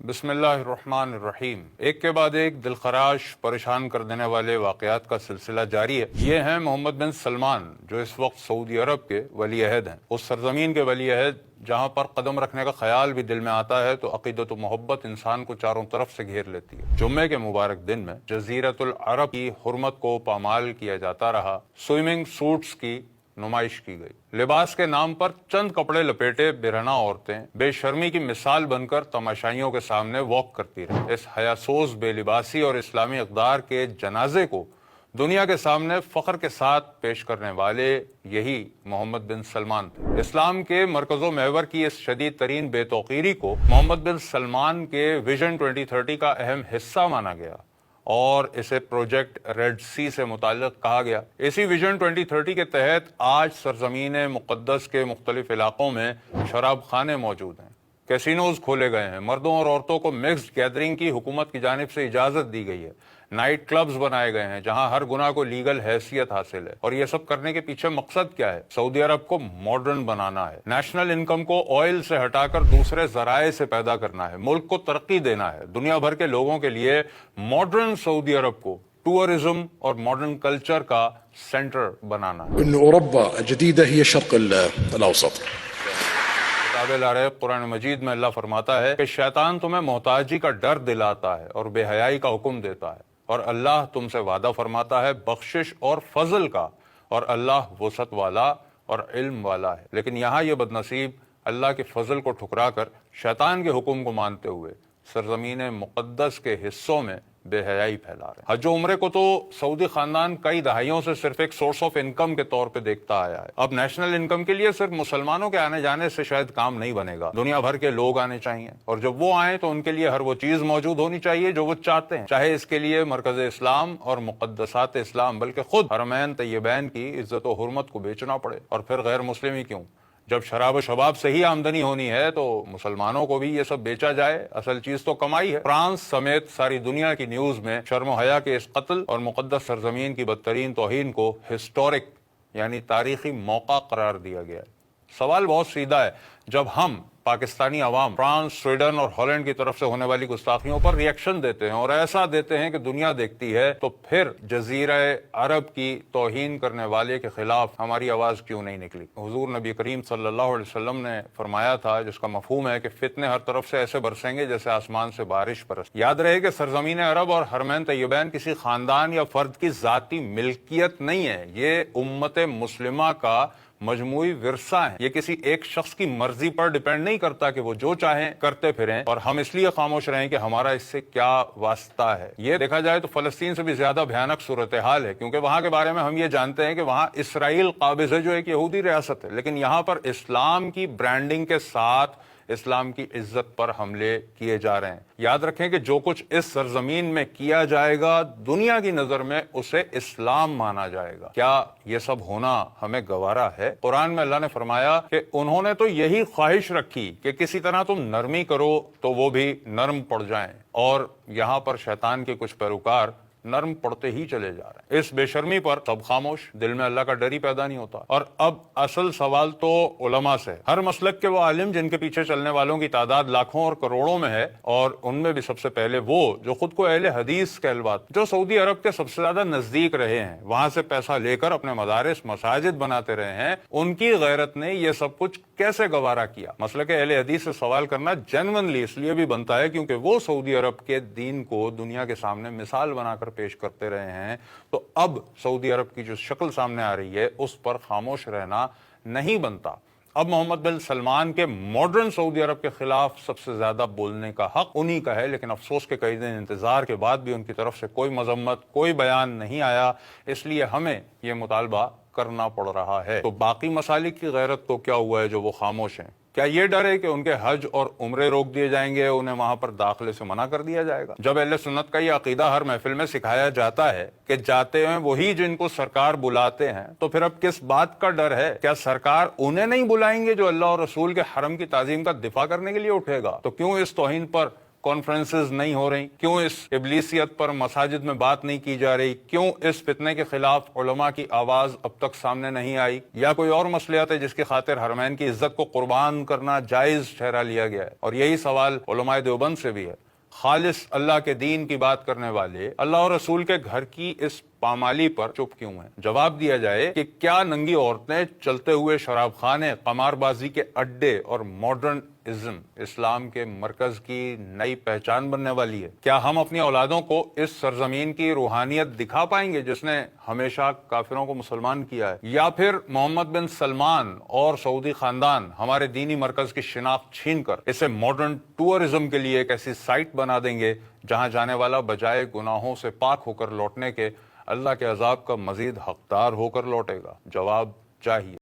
بسم اللہ الرحمن الرحیم۔ ایک کے بعد ایک دلخراش پریشان کر دینے والے واقعات کا سلسلہ جاری ہے۔ یہ ہیں محمد بن سلمان، جو اس وقت سعودی عرب کے ولی عہد ہیں، اس سرزمین کے ولی عہد جہاں پر قدم رکھنے کا خیال بھی دل میں آتا ہے تو عقیدت و محبت انسان کو چاروں طرف سے گھیر لیتی ہے۔ جمعے کے مبارک دن میں جزیرۃ العرب کی حرمت کو پامال کیا جاتا رہا۔ سوئمنگ سوٹس کی نمائش کی گئی۔ لباس کے نام پر چند کپڑے لپیٹے برہنہ عورتیں بے شرمی کی مثال بن کر تماشائیوں کے سامنے واک کرتی رہیں۔ اس حیاسوز بے لباسی اور اسلامی اقدار کے جنازے کو دنیا کے سامنے فخر کے ساتھ پیش کرنے والے یہی محمد بن سلمان تھے۔ اسلام کے مرکز و محور کی اس شدید ترین بے توقیری کو محمد بن سلمان کے ویژن 2030 کا اہم حصہ مانا گیا اور اسے پروجیکٹ ریڈ سی سے متعلق کہا گیا۔ اسی ویژن 2030 کے تحت آج سرزمین مقدس کے مختلف علاقوں میں شراب خانے موجود ہیں، کیسینوز کھولے گئے ہیں، مردوں اور عورتوں کو مکسڈ گیدرنگ کی حکومت کی جانب سے اجازت دی گئی ہے، نائٹ کلبز بنائے گئے ہیں جہاں ہر گناہ کو لیگل حیثیت حاصل ہے۔ اور یہ سب کرنے کے پیچھے مقصد کیا ہے؟ سعودی عرب کو ماڈرن بنانا ہے، نیشنل انکم کو آئل سے ہٹا کر دوسرے ذرائع سے پیدا کرنا ہے، ملک کو ترقی دینا ہے، دنیا بھر کے لوگوں کے لیے ماڈرن سعودی عرب کو ٹورزم اور ماڈرن کلچر کا سینٹر بنانا ہے۔ إن أوروبا الجديدة هي الشرق الأوسط. قرآن مجید میں اللہ فرماتا ہے کہ شیطان تمہیں محتاجی کا ڈر دلاتا ہے اور بے حیائی کا حکم دیتا ہے، اور اللہ تم سے وعدہ فرماتا ہے بخشش اور فضل کا، اور اللہ وسعت والا اور علم والا ہے۔ لیکن یہاں یہ بدنصیب اللہ کے فضل کو ٹھکرا کر شیطان کے حکم کو مانتے ہوئے سرزمین مقدس کے حصوں میں بے حیائی پھیلا رہے ہیں۔ حج و عمرے کو تو سعودی خاندان کئی دہائیوں سے صرف ایک سورس آف انکم کے طور پہ دیکھتا آیا ہے۔ اب نیشنل انکم کے لیے صرف مسلمانوں کے آنے جانے سے شاید کام نہیں بنے گا، دنیا بھر کے لوگ آنے چاہیے، اور جب وہ آئیں تو ان کے لیے ہر وہ چیز موجود ہونی چاہیے جو وہ چاہتے ہیں، چاہے اس کے لیے مرکز اسلام اور مقدسات اسلام بلکہ خود حرمین طیبین کی عزت و حرمت کو بیچنا پڑے۔ اور پھر غیر مسلم ہی کیوں، جب شراب و شباب سے ہی آمدنی ہونی ہے تو مسلمانوں کو بھی یہ سب بیچا جائے، اصل چیز تو کمائی ہے۔ فرانس سمیت ساری دنیا کی نیوز میں شرم و حیا کے اس قتل اور مقدس سرزمین کی بدترین توہین کو ہسٹورک یعنی تاریخی موقع قرار دیا گیا ہے۔ سوال بہت سیدھا ہے، جب ہم پاکستانی عوام فرانس، سویڈن اور ہالینڈ کی طرف سے ہونے والی گستاخیوں پر ری ایکشن دیتے ہیں اور ایسا دیتے ہیں کہ دنیا دیکھتی ہے، تو پھر جزیرہ عرب کی توہین کرنے والے کے خلاف ہماری آواز کیوں نہیں نکلی؟ حضور نبی کریم صلی اللہ علیہ وسلم نے فرمایا تھا، جس کا مفہوم ہے کہ فتنے ہر طرف سے ایسے برسیں گے جیسے آسمان سے بارش برس۔ یاد رہے کہ سرزمین عرب اور حرمین طیبین کسی خاندان یا فرد کی ذاتی ملکیت نہیں ہے، یہ امت مسلمہ کا مجموعی ورثہ ہیں۔ یہ کسی ایک شخص کی مرضی پر ڈیپینڈ نہیں کرتا کہ وہ جو چاہیں کرتے پھریں اور ہم اس لیے خاموش رہیں کہ ہمارا اس سے کیا واسطہ ہے۔ یہ دیکھا جائے تو فلسطین سے بھی زیادہ بھیانک صورتحال ہے، کیونکہ وہاں کے بارے میں ہم یہ جانتے ہیں کہ وہاں اسرائیل قابض ہے جو ایک یہودی ریاست ہے، لیکن یہاں پر اسلام کی برانڈنگ کے ساتھ اسلام کی عزت پر حملے کیے جا رہے ہیں۔ یاد رکھیں کہ جو کچھ اس سرزمین میں کیا جائے گا دنیا کی نظر میں اسے اسلام مانا جائے گا۔ کیا یہ سب ہونا ہمیں گوارا ہے؟ قرآن میں اللہ نے فرمایا کہ انہوں نے تو یہی خواہش رکھی کہ کسی طرح تم نرمی کرو تو وہ بھی نرم پڑ جائیں، اور یہاں پر شیطان کے کچھ پیروکار نرم پڑتے ہی چلے جا رہے ہیں۔ اس بے شرمی پر سب خاموش، دل میں اللہ کا ڈر ہی پیدا نہیں ہوتا۔ اور اب اصل سوال تو علماء سے، ہر مسلک کے وہ عالم جن کے پیچھے چلنے والوں کی تعداد لاکھوں اور کروڑوں میں ہے، اور ان میں بھی سب سے پہلے وہ جو خود کو اہل حدیث کہلواتے، جو سعودی عرب کے سب سے زیادہ نزدیک رہے ہیں، وہاں سے پیسہ لے کر اپنے مدارس مساجد بناتے رہے ہیں، ان کی غیرت نے یہ سب کچھ کیسے گوارا کیا؟ مسلک اہل حدیث سے سوال کرنا جینونلی اس لیے بھی بنتا ہے کیونکہ وہ سعودی عرب کے دین کو دنیا کے سامنے مثال بنا کر پیش کرتے رہے ہیں، تو اب سعودی عرب کی جو شکل سامنے آ رہی ہے اس پر خاموش رہنا نہیں بنتا۔ اب محمد بن سلمان کے ماڈرن سعودی عرب کے خلاف سب سے زیادہ بولنے کا حق انہی کا ہے، لیکن افسوس کے کئی دن انتظار کے بعد بھی ان کی طرف سے کوئی مذمت، کوئی بیان نہیں آیا، اس لیے ہمیں یہ مطالبہ کرنا پڑ رہا ہے۔ تو باقی مسالک کی غیرت تو کیا ہوا ہے جو وہ خاموش ہیں؟ کیا یہ ڈر ہے کہ ان کے حج اور عمرے روک دیے جائیں گے، انہیں وہاں پر داخلے سے منع کر دیا جائے گا؟ جب اہل سنت کا یہ عقیدہ ہر محفل میں سکھایا جاتا ہے کہ جاتے ہیں وہی جن کو سرکار بلاتے ہیں، تو پھر اب کس بات کا ڈر ہے؟ کیا سرکار انہیں نہیں بلائیں گے جو اللہ اور رسول کے حرم کی تعظیم کا دفاع کرنے کے لیے اٹھے گا؟ تو کیوں اس توہین پر کانفرنسز نہیں ہو رہی؟ کیوں اس ابلیسیت پر مساجد میں بات نہیں کی جا رہی؟ کیوں اس فتنے کے خلاف علماء کی آواز اب تک سامنے نہیں آئی؟ یا کوئی اور مصلحت ہے جس کی خاطر حرمین کی عزت کو قربان کرنا جائز ٹھہرا لیا گیا ہے؟ اور یہی سوال علماء دیوبند سے بھی ہے۔ خالص اللہ کے دین کی بات کرنے والے اللہ اور رسول کے گھر کی اس پامالی پر چپ کیوں ہیں؟ جواب دیا جائے کہ کیا ننگی عورتیں، چلتے ہوئے شراب خانے، قمار بازی کے اڈے اور ماڈرن ازم اسلام کے مرکز کی نئی پہچان بننے والی ہے؟ کیا ہم اپنی اولادوں کو اس سرزمین کی روحانیت دکھا پائیں گے جس نے ہمیشہ کافروں کو مسلمان کیا ہے؟ یا پھر محمد بن سلمان اور سعودی خاندان ہمارے دینی مرکز کی شناخت چھین کر اسے ماڈرن ٹورزم کے لیے ایک ایسی سائٹ بنا دیں گے جہاں جانے والا بجائے گناہوں سے پاک ہو کر لوٹنے کے اللہ کے عذاب کا مزید حقدار ہو کر لوٹے گا؟ جواب چاہیے۔